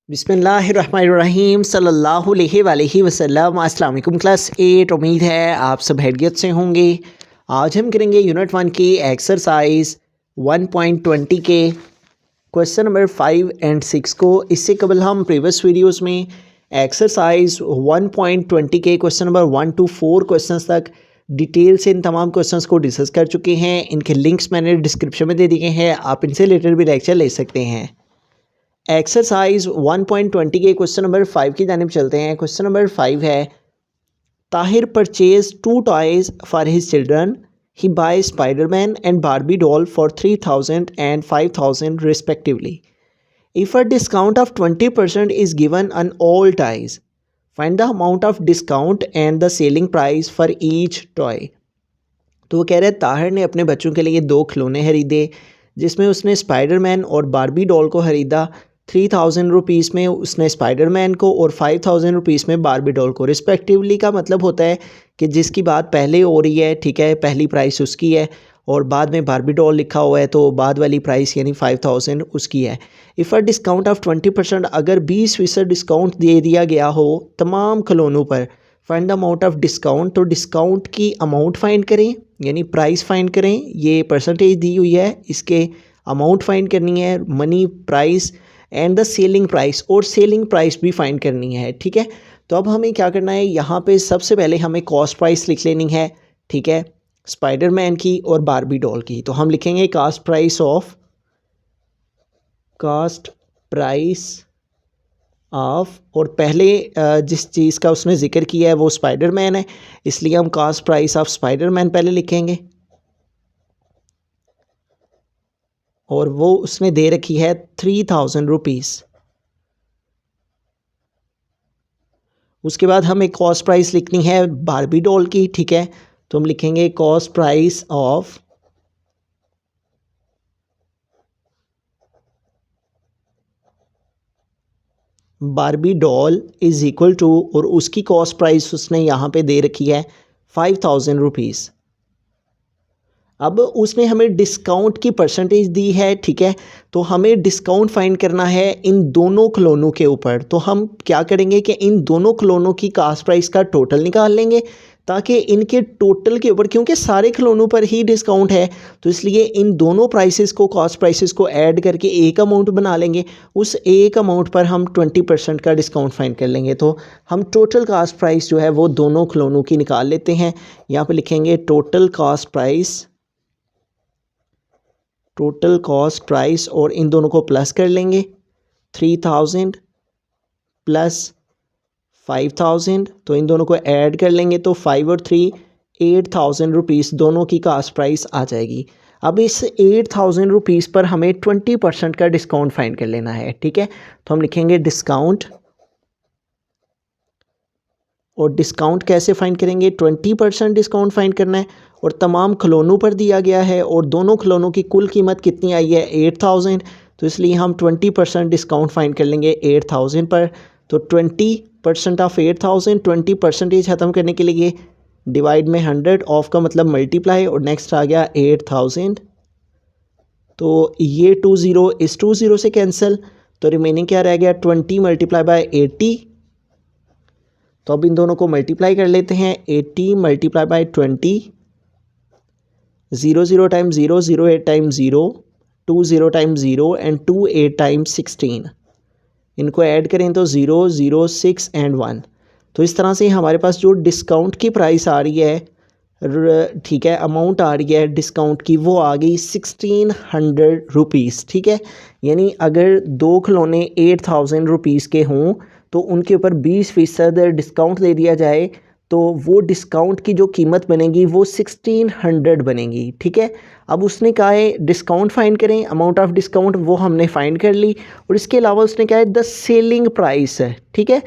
बिस्मिल्लाहिर्रहमानिर्रहीम सल्लल्लाहु अलैहि वसल्लम। अस्सलाम वालेकुम क्लास 8। उम्मीद है आप सब खैरियत से होंगे। आज हम करेंगे यूनिट 1 की एक्सरसाइज 1.20 के क्वेश्चन नंबर 5 एंड 6 को। इससे कबल हम प्रीवियस वीडियोस में एक्सरसाइज 1.20 के क्वेश्चन नंबर 1 to 4 क्वेश्चंस तक डिटेल से इन तमाम क्वेश्चंस को डिस्कस कर चुके हैं। इनके लिंक्स मैंने डिस्क्रिप्शन में दे दिए हैं, आप इनसे रिलेटेड भी लेक्चर ले सकते हैं। एक्सरसाइज 1.20 के क्वेश्चन नंबर 5 की जानिब चलते हैं। क्वेश्चन नंबर 5 है, Tahir purchase 2 toys for his children. He buy Spiderman and Barbie doll for 3000 and 5000 respectively. If a discount of 20% is given on all toys, find the amount of discount and the selling price for each toy. तो वो कह रहे हैं ताहिर ने अपने बच्चों के लिए 2 खिलौने खरीदे, जिसमें उसने स्पाइडरमैन और बारबी डॉल को खरीदा 3000 रुपीज़ में उसने स्पाइडरमैन को और 5000 रुपीज़ में बारबी डॉल को। रिस्पेक्टिवली का मतलब होता है कि जिसकी बात पहले हो रही है, ठीक है, पहली प्राइस उसकी है और बाद में बारबी डॉल लिखा हुआ है तो बाद वाली प्राइस यानी 5000 उसकी है। इफ़ अ डिस्काउंट ऑफ 20%, अगर 20% डिस्काउंट दे दिया गया हो तमाम खिलौनों पर, find the amount of discount. तो डिस्काउंट की अमाउंट फाइंड करें यानी प्राइस फाइंड करें। ये परसेंटेज दी हुई है, इसके अमाउंट फाइंड करनी है, money price and the selling price, और सेलिंग प्राइस भी फाइंड करनी है, ठीक है। तो अब हमें क्या करना है, यहाँ पे सबसे पहले हमें कॉस्ट प्राइस लिख लेनी है, ठीक है, स्पाइडरमैन की और बारबी डॉल की। तो हम लिखेंगे कॉस्ट प्राइस ऑफ, और पहले जिस चीज़ का उसने ज़िक्र किया है वो स्पाइडरमैन है, इसलिए हम कॉस्ट प्राइस ऑफ स्पाइडरमैन पहले लिखेंगे, और वो उसने दे रखी है 3000 रुपीज़। उसके बाद हमें कॉस्ट प्राइस लिखनी है बारबी डॉल की, ठीक है। तो हम लिखेंगे cost price of Barbie doll is equal to, और उसकी कॉस्ट प्राइस उसने यहाँ पे दे रखी है 5000 रुपीज़। अब उसने हमें डिस्काउंट की परसेंटेज दी है, ठीक है। तो हमें डिस्काउंट फाइंड करना है इन दोनों खिलौनों के ऊपर। तो हम क्या करेंगे कि इन दोनों खिलौनों की कॉस्ट प्राइस का टोटल निकाल लेंगे, ताकि इनके टोटल के ऊपर, क्योंकि सारे खिलौनों पर ही डिस्काउंट है, तो इसलिए इन दोनों प्राइसेस को, कॉस्ट प्राइसेस को ऐड करके एक अमाउंट बना लेंगे। उस एक अमाउंट पर हम 20% का डिस्काउंट फाइंड कर लेंगे। तो हम टोटल कॉस्ट प्राइस जो है वो दोनों खिलौनों की निकाल लेते हैं। यहाँ पर लिखेंगे टोटल कॉस्ट प्राइस, और इन दोनों को प्लस कर लेंगे, 3000 प्लस 5000, तो इन दोनों को ऐड कर लेंगे तो 5 और 3 8000 रुपीज़ दोनों की कॉस्ट प्राइस आ जाएगी। अब इस 8000 रुपीज़ पर हमें 20% का डिस्काउंट फाइंड कर लेना है, ठीक है। तो हम लिखेंगे डिस्काउंट, और डिस्काउंट कैसे फाइंड करेंगे, 20% डिस्काउंट फाइंड करना है, और तमाम खिलौनों पर दिया गया है, और दोनों खिलौनों की कुल कीमत कितनी आई है 8000, तो इसलिए हम 20% डिस्काउंट फाइंड कर लेंगे 8000 पर। तो 20% ऑफ 8000, 20% ख़त्म करने के लिए डिवाइड में 100, ऑफ का मतलब मल्टीप्लाई, और नेक्स्ट आ गया 8000। तो ये 20 इस 20 से कैंसिल, तो रिमेनिंग क्या रह गया 20 मल्टीप्लाई बाय 80। तो अब इन दोनों को मल्टीप्लाई कर लेते हैं, 80 multiply by 20, 0 times 0, 8 times 0, 20 times 0 and 28 times 16। इनको ऐड करें तो 0, 0, 6 एंड 1। तो इस तरह से हमारे पास जो डिस्काउंट की प्राइस आ रही है, ठीक है, अमाउंट आ रही है डिस्काउंट की, वो आ गई 1600 रुपीज़, ठीक है। यानी अगर 2 खिलौने 8000 रुपीज़ के हों तो उनके ऊपर 20% डिस्काउंट दे दिया जाए, तो वो डिस्काउंट की जो कीमत बनेगी वो 1600 बनेगी, ठीक है। अब उसने कहा है डिस्काउंट फाइंड करें, अमाउंट ऑफ डिस्काउंट वो हमने फाइंड कर ली, और इसके अलावा उसने कहा है द सेलिंग प्राइस है, ठीक है।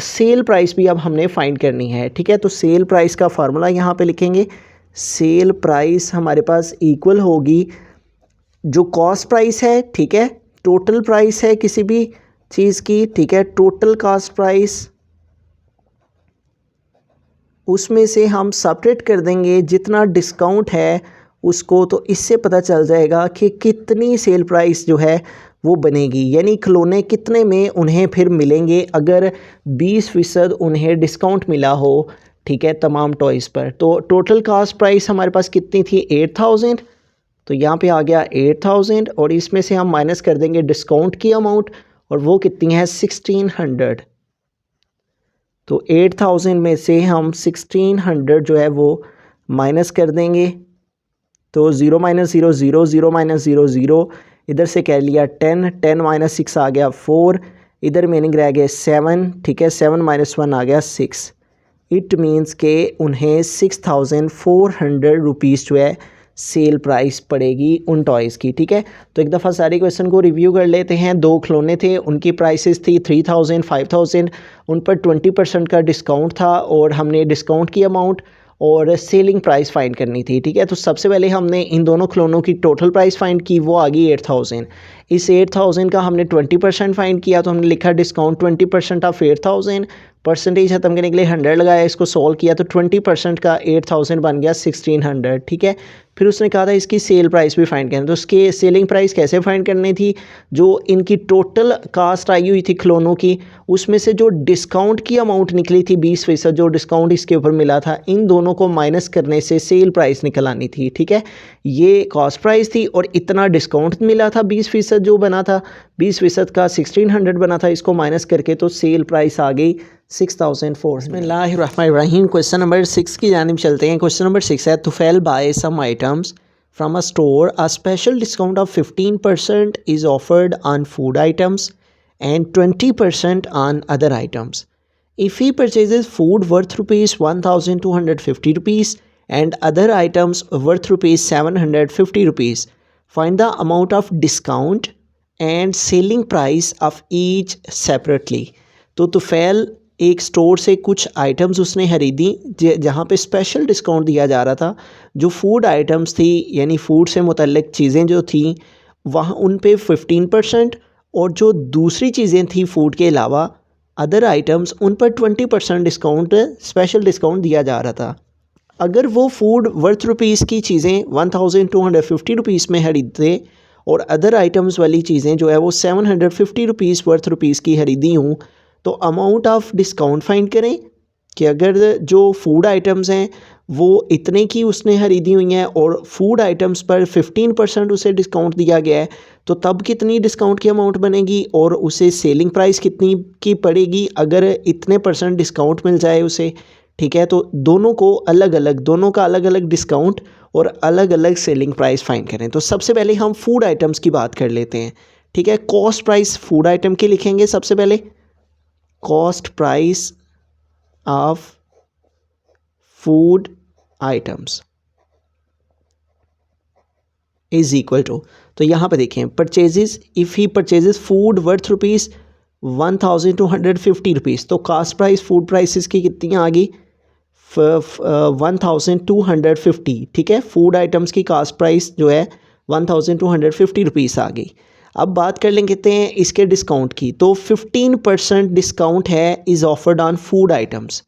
सेल प्राइस भी अब हमने फाइंड करनी है, ठीक है। तो सेल प्राइस का फार्मूला यहाँ पे लिखेंगे, सेल प्राइस हमारे पास इक्वल होगी जो कॉस्ट प्राइस है, ठीक है, टोटल प्राइस है किसी भी चीज़ की, ठीक है, टोटल कॉस्ट प्राइस, उसमें से हम सेपरेट कर देंगे जितना डिस्काउंट है उसको, तो इससे पता चल जाएगा कि कितनी सेल प्राइस जो है वो बनेगी, यानी खिलौने कितने में उन्हें फिर मिलेंगे अगर 20% उन्हें डिस्काउंट मिला हो, ठीक है, तमाम टॉयज़ पर। तो टोटल कास्ट प्राइस हमारे पास कितनी थी, 8000। तो यहाँ पे आ गया 8000 और इसमें से हम माइनस कर देंगे डिस्काउंट की अमाउंट, और वो कितनी है, 1600। तो 8000 में से हम 1600 जो है वो माइनस कर देंगे। तो 0 - 0 0, 0 - 0 0, इधर से कह लिया 10, 10 - 6 आ गया 4, इधर मीनिंग रह गया 7, ठीक है, 7 - 1 आ गया 6। इट मीन्स के उन्हें 6400 रुपीज़ जो है सेल प्राइस पड़ेगी उन टॉयज़ की, ठीक है। तो एक दफ़ा सारे क्वेश्चन को रिव्यू कर लेते हैं। 2 खिलौने थे, उनकी प्राइसेस थी 3000, 5000, उन पर 20% का डिस्काउंट था और हमने डिस्काउंट की अमाउंट और सेलिंग प्राइस फाइंड करनी थी, ठीक है। तो सबसे पहले हमने इन दोनों खिलौनों की टोटल प्राइस फाइंड की, वो आ गई 8000। इस 8000 का हमने 20% फाइंड किया, तो हमने लिखा डिस्काउंट 20% ऑफ 8000, परसेंटेज ख़त्म करने के लिए 100 लगाया, इसको सॉल्व किया तो 20% का 8000 बन गया 1600, ठीक है। फिर उसने कहा था इसकी सेल प्राइस भी फाइंड करनी, तो उसके सेलिंग प्राइस कैसे फाइंड करनी थी, जो इनकी टोटल कास्ट आई हुई थी खिलौनों की, उसमें से जो डिस्काउंट की अमाउंट निकली थी 20% जो डिस्काउंट इसके ऊपर मिला था, इन दोनों को माइनस करने से सेल प्राइस निकल आनी थी, ठीक है। ये कॉस्ट प्राइस थी और इतना डिस्काउंट मिला था 20% जो बना था, 20% का 1600 बना था, इसको माइनस करके तो सेल प्राइस आ गई 6004। बिस्मिल्लाहिर्रहमानिर्रहीम। क्वेश्चन नंबर 6 की जानिब चलते हैं। क्वेश्चन नंबर 6 है, Tufail buy some items from a store, a special discount of 15% is offered on food items and 20% on other items. If he purchases food worth rupees 1250 rupees and other items worth rupees 750 rupees, find the amount of discount and selling price of each separately. तो तुफैल एक store से कुछ items उसने खरीदी जहाँ पे special discount दिया जा रहा था। जो फूड आइटम्स थी यानी फूड से मुतल्लिक चीज़ें जो थी वहाँ उन पे 15%, और जो दूसरी चीज़ें थी फूड के अलावा अदर आइटम्स उन पर 20% डिस्काउंट, स्पेशल डिस्काउंट दिया जा रहा था। अगर वो फूड वर्थ रुपीज़ की चीज़ें 1250 रुपीज़ में खरीदते और अदर आइटम्स वाली चीज़ें जो है वो 750 रुपीज़ वर्थ रुपीज़ की खरीदी हूँ, तो अमाउंट ऑफ डिस्काउंट फाइंड करें कि अगर जो फूड आइटम्स हैं वो इतने की उसने खरीदी हुई हैं और फूड आइटम्स पर 15% उसे डिस्काउंट दिया गया है, तो तब कितनी डिस्काउंट की अमाउंट बनेगी और उसे सेलिंग प्राइस कितनी की पड़ेगी अगर इतने % डिस्काउंट मिल जाए उसे, ठीक है। तो दोनों को अलग अलग, दोनों का अलग अलग डिस्काउंट और अलग अलग सेलिंग प्राइस फाइंड करें। तो सबसे पहले हम फूड आइटम्स की बात कर लेते हैं, ठीक है। कॉस्ट प्राइस फूड आइटम की लिखेंगे सबसे पहले, cost price of food items is equal to, तो यहाँ पे देखें purchases, if he purchases food worth rupees 1250 rupees, तो कास्ट प्राइस फूड प्राइसेस की कितनी आ गई 1250, ठीक है। फूड आइटम्स की कास्ट प्राइस जो है 1250 रुपीज़ आ गई। अब बात कर लें कहते हैं इसके डिस्काउंट की, तो 15% डिस्काउंट है is offered on food items.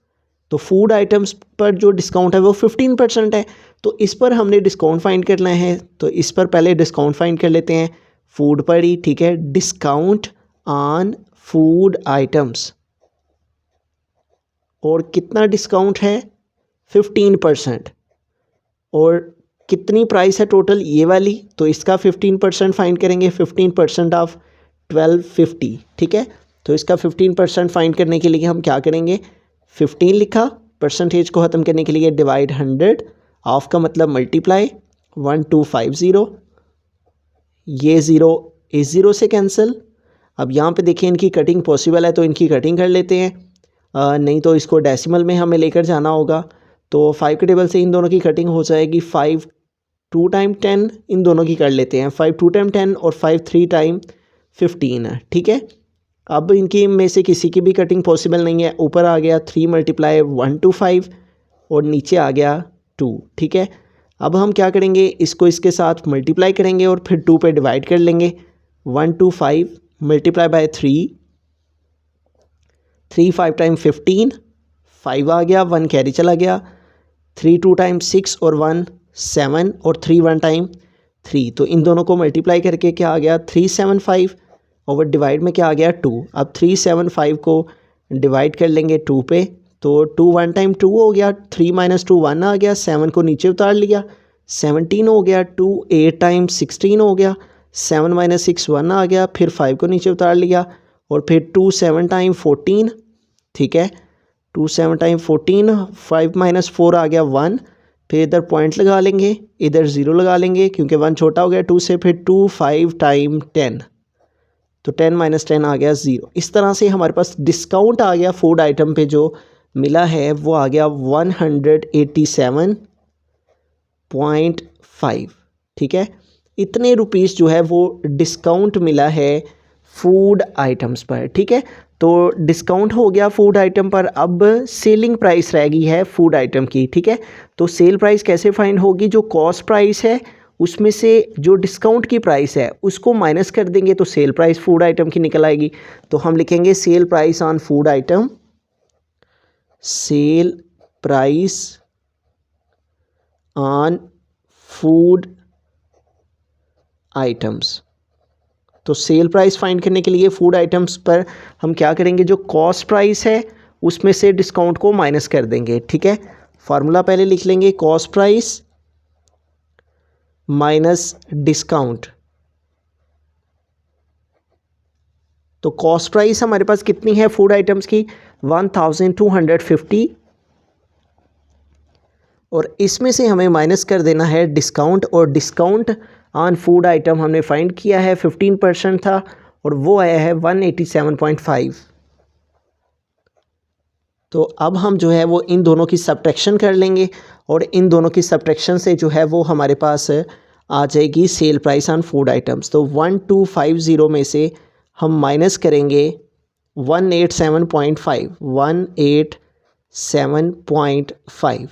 तो फूड आइटम्स पर जो डिस्काउंट है वो 15% है, तो इस पर हमने डिस्काउंट फाइंड करना है। तो इस पर पहले डिस्काउंट फाइंड कर लेते हैं फूड पर ही, ठीक है। डिस्काउंट ऑन फूड आइटम्स, और कितना डिस्काउंट है 15%, और कितनी प्राइस है टोटल ये वाली, तो इसका 15% फाइंड करेंगे, 15% ऑफ 1250, ठीक है। तो इसका 15% फाइंड करने के लिए हम क्या करेंगे, 15 लिखा, परसेंटेज को ख़त्म करने के लिए डिवाइड 100, ऑफ का मतलब मल्टीप्लाई 1250, ये ज़ीरो इस ज़ीरो से कैंसिल। अब यहाँ पे देखिए इनकी कटिंग पॉसिबल है तो इनकी कटिंग कर लेते हैं, नहीं तो इसको डेसिमल में हमें लेकर जाना होगा। तो 5 के टेबल से इन दोनों की कटिंग हो जाएगी, 5 2 टाइम 10 इन दोनों की कर लेते हैं, 5 2 टाइम 10 और 5 3 टाइम 15 है, ठीक है। अब इनकी में से किसी की भी कटिंग पॉसिबल नहीं है, ऊपर आ गया 3 × 125 और नीचे आ गया 2, ठीक है। अब हम क्या करेंगे, इसको इसके साथ मल्टीप्लाई करेंगे और फिर 2 पे डिवाइड कर लेंगे। 125 मल्टीप्लाई बाय 3, 3 5 टाइम 15, 5 आ गया, 1 कैरी चला गया, 3 2 टाइम 6 और 1 7 और 3 1 टाइम 3, तो इन दोनों को मल्टीप्लाई करके क्या आ गया 375, ओवर डिवाइड में क्या आ गया 2। अब 375 को डिवाइड कर लेंगे 2 पे, तो 2 1 टाइम 2 हो गया, 3 माइनस 2 1 आ गया, 7 को नीचे उतार लिया, 17 हो गया, 2 8 टाइम 16 हो गया, 7 माइनस 6 1 आ गया, फिर 5 को नीचे उतार लिया, और फिर 2 7 टाइम 14, ठीक है, 2 7 टाइम 14, 5 माइनस 4 आ गया 1, फिर इधर पॉइंट लगा लेंगे, इधर 0 लगा लेंगे क्योंकि 1 छोटा हो गया 2 से, फिर 2 5 टाइम 10, तो 10 माइनस 10 आ गया 0। इस तरह से हमारे पास डिस्काउंट आ गया फूड आइटम पे जो मिला है वो आ गया 187.5, ठीक है। इतने रुपीस जो है वो डिस्काउंट मिला है फूड आइटम्स पर, ठीक है। तो डिस्काउंट हो गया फूड आइटम पर, अब सेलिंग प्राइस रह गई है फूड आइटम की, ठीक है। तो सेल प्राइस कैसे फाइंड होगी, जो कॉस्ट प्राइस है उसमें से जो डिस्काउंट की प्राइस है उसको माइनस कर देंगे तो सेल प्राइस फूड आइटम की निकल आएगी। तो हम लिखेंगे sale price on food item, sale price on food items. तो सेल प्राइस फाइंड करने के लिए फूड आइटम्स पर हम क्या करेंगे, जो कॉस्ट प्राइस है उसमें से डिस्काउंट को माइनस कर देंगे, ठीक है। फार्मूला पहले लिख लेंगे, कॉस्ट प्राइस माइनस डिस्काउंट। तो कॉस्ट प्राइस हमारे पास कितनी है फूड आइटम्स की, 1250, और इसमें से हमें माइनस कर देना है डिस्काउंट, और डिस्काउंट ऑन फूड आइटम हमने फाइंड किया है 15% था, और वो आया है 187.5। तो अब हम जो है वो इन दोनों की सब्ट्रैक्शन कर लेंगे, और इन दोनों की सब्ट्रैक्शन से जो है वो हमारे पास आ जाएगी sale price on food items. तो 1250 में से हम माइनस करेंगे 187.5, 187.5।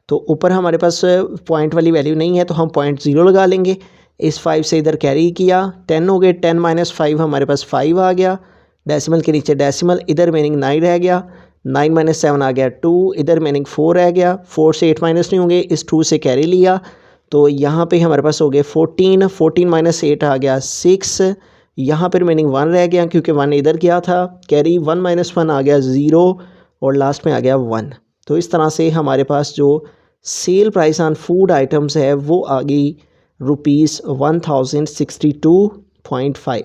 तो ऊपर हमारे पास पॉइंट वाली वैल्यू नहीं है तो हम 0.0 लगा लेंगे, इस 5 से इधर कैरी किया, 10 हो गए, 10 माइनस 5 हमारे पास 5 आ गया, डेसिमल के नीचे डेसिमल, इधर मीनिंग 9 रह गया, 9 माइनस 7 आ गया 2, इधर मीनिंग 4 रह गया, 4 से 8 माइनस नहीं होंगे, इस 2 से कैरी लिया, तो यहाँ पे हमारे पास हो गए 14, 14 माइनस 8 आ गया 6, यहाँ पर मीनिंग 1 रह गया क्योंकि 1 इधर गया था, कैरी 1 माइनस 1 आ गया 0, और लास्ट में आ गया 1। तो इस तरह से हमारे पास जो sale price on food items है वो आ गई ₹1062.5।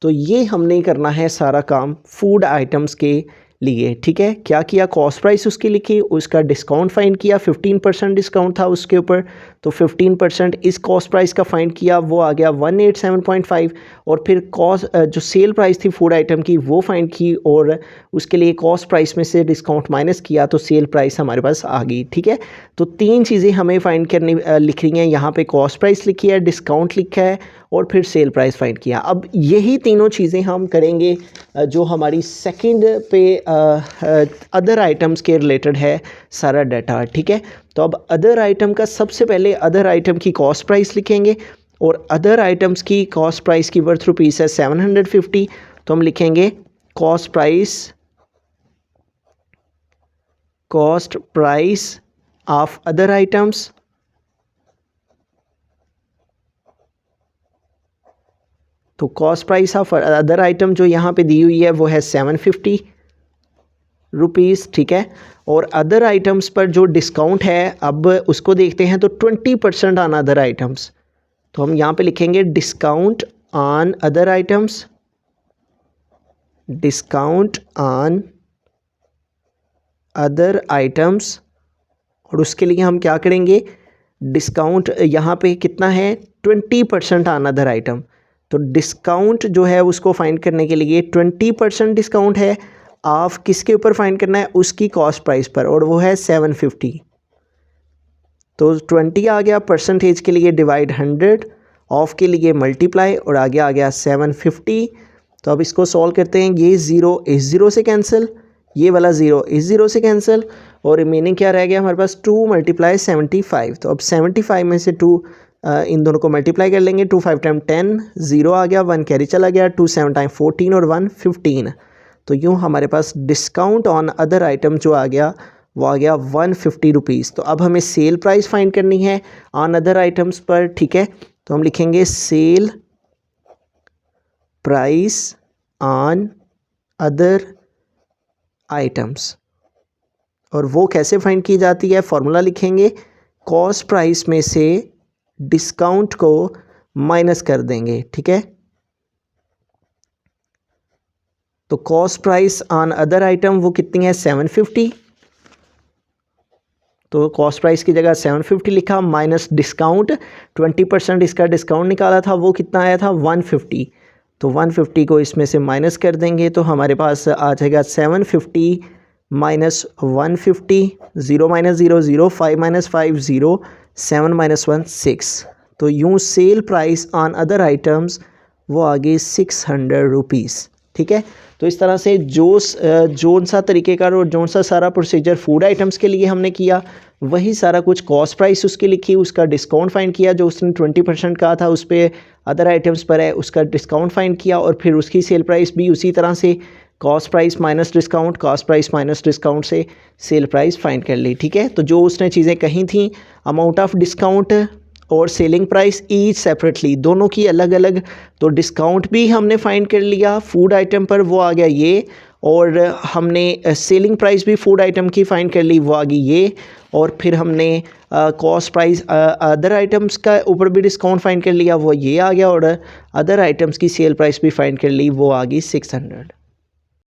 तो ये हमने करना है सारा काम फूड आइटम्स के लिए, ठीक है। क्या किया, कॉस्ट प्राइस उसकी लिखी, उसका डिस्काउंट फाइंड किया, 15% डिस्काउंट था उसके ऊपर, तो 15% इस कॉस्ट प्राइस का फाइंड किया, वो आ गया 187.5, और फिर कॉस्ट जो सेल प्राइस थी फूड आइटम की वो फाइंड की, और उसके लिए कॉस्ट प्राइस में से डिस्काउंट माइनस किया, तो सेल प्राइस हमारे पास आ गई, ठीक है। तो 3 चीज़ें हमें फाइंड करनी लिख रही हैं, यहाँ पे कॉस्ट प्राइस लिखी है, डिस्काउंट लिखा है, और फिर सेल प्राइस फाइंड किया। अब यही तीनों चीज़ें हम करेंगे जो हमारी सेकंड पे अदर आइटम्स के रिलेटेड है सारा डाटा, ठीक है। तो अब अदर आइटम का सबसे पहले अदर आइटम की कॉस्ट प्राइस लिखेंगे, और अदर आइटम्स की कॉस्ट प्राइस की वर्थ रुपीस है 750, तो हम लिखेंगे cost price of other items. तो cost price of other item जो यहाँ पे दी हुई है वो है 750 रुपीज़, ठीक है। और अदर आइटम्स पर जो डिस्काउंट है अब उसको देखते हैं, तो 20% ऑन अदर आइटम्स, तो हम यहाँ पे लिखेंगे discount on other items, discount on other items, और उसके लिए हम क्या करेंगे, डिस्काउंट यहाँ पे कितना है 20% ऑन अदर आइटम, तो डिस्काउंट जो है उसको फाइंड करने के लिए 20% डिस्काउंट है, ऑफ किसके ऊपर फाइंड करना है, उसकी कॉस्ट प्राइस पर, और वो है 750। तो 20 आ गया, परसेंटेज के लिए डिवाइड 100, ऑफ के लिए मल्टीप्लाई, और आगे आ गया 750। तो अब इसको सॉल्व करते हैं, ये 0 इस 0 से कैंसिल, ये वाला 0 इस 0 से कैंसिल, और रिमेनिंग क्या रह गया हमारे पास 2 × 75। तो अब 75 में से 2 इन दोनों को मल्टीप्लाई कर लेंगे, 2 5 टाइम 10, 0 आ गया, 1 कैरी चला गया, 2 7 टाइम 14 और 1 15। तो यूँ हमारे पास डिस्काउंट ऑन अदर आइटम जो आ गया वो आ गया 150 रुपीज़। तो अब हमें सेल प्राइस फाइंड करनी है ऑन अदर आइटम्स पर, ठीक है। तो हम लिखेंगे sale price on other items. और वो कैसे फाइंड की जाती है, फॉर्मूला लिखेंगे, कॉस्ट प्राइस में से डिस्काउंट को माइनस कर देंगे, ठीक है। तो cost price on other item वो कितनी है 750, तो कॉस्ट प्राइस की जगह 750 लिखा, माइनस डिस्काउंट 20% इसका डिस्काउंट निकाला था, वो कितना आया था 150। तो 150 को इसमें से माइनस कर देंगे तो हमारे पास आ जाएगा 750 माइनस 150, 0 माइनस 0 0, 5 माइनस 5 0, 7 माइनस 1 6। तो यूँ sale price on other items वो आ गई 600 रुपीज़, ठीक है। तो इस तरह से जोन सा तरीक़ेकार और जोन सा सारा प्रोसीजर फूड आइटम्स के लिए हमने किया, वही सारा कुछ कॉस्ट प्राइस उसकी लिखी, उसका डिस्काउंट फाइंड किया, जो उसने 20% कहा था उस पर अदर आइटम्स पर है उसका डिस्काउंट फाइंड किया, और फिर उसकी सेल प्राइस भी उसी तरह से cost price minus discount, cost price minus discount से सेल प्राइस फाइंड कर ली, ठीक है। तो जो उसने चीज़ें कही थी, अमाउंट ऑफ डिस्काउंट और सेलिंग प्राइस ईच सेपरेटली, दोनों की अलग अलग, तो डिस्काउंट भी हमने फाइंड कर लिया फूड आइटम पर, वो आ गया ये, और हमने सेलिंग प्राइस भी फूड आइटम की फाइंड कर ली, वो आ गई ये, और फिर हमने कॉस्ट प्राइस अदर आइटम्स का ऊपर भी डिस्काउंट फाइंड कर लिया, वो ये आ गया, और अदर आइटम्स की सेल प्राइस भी फाइंड कर ली, वो आ गई 600।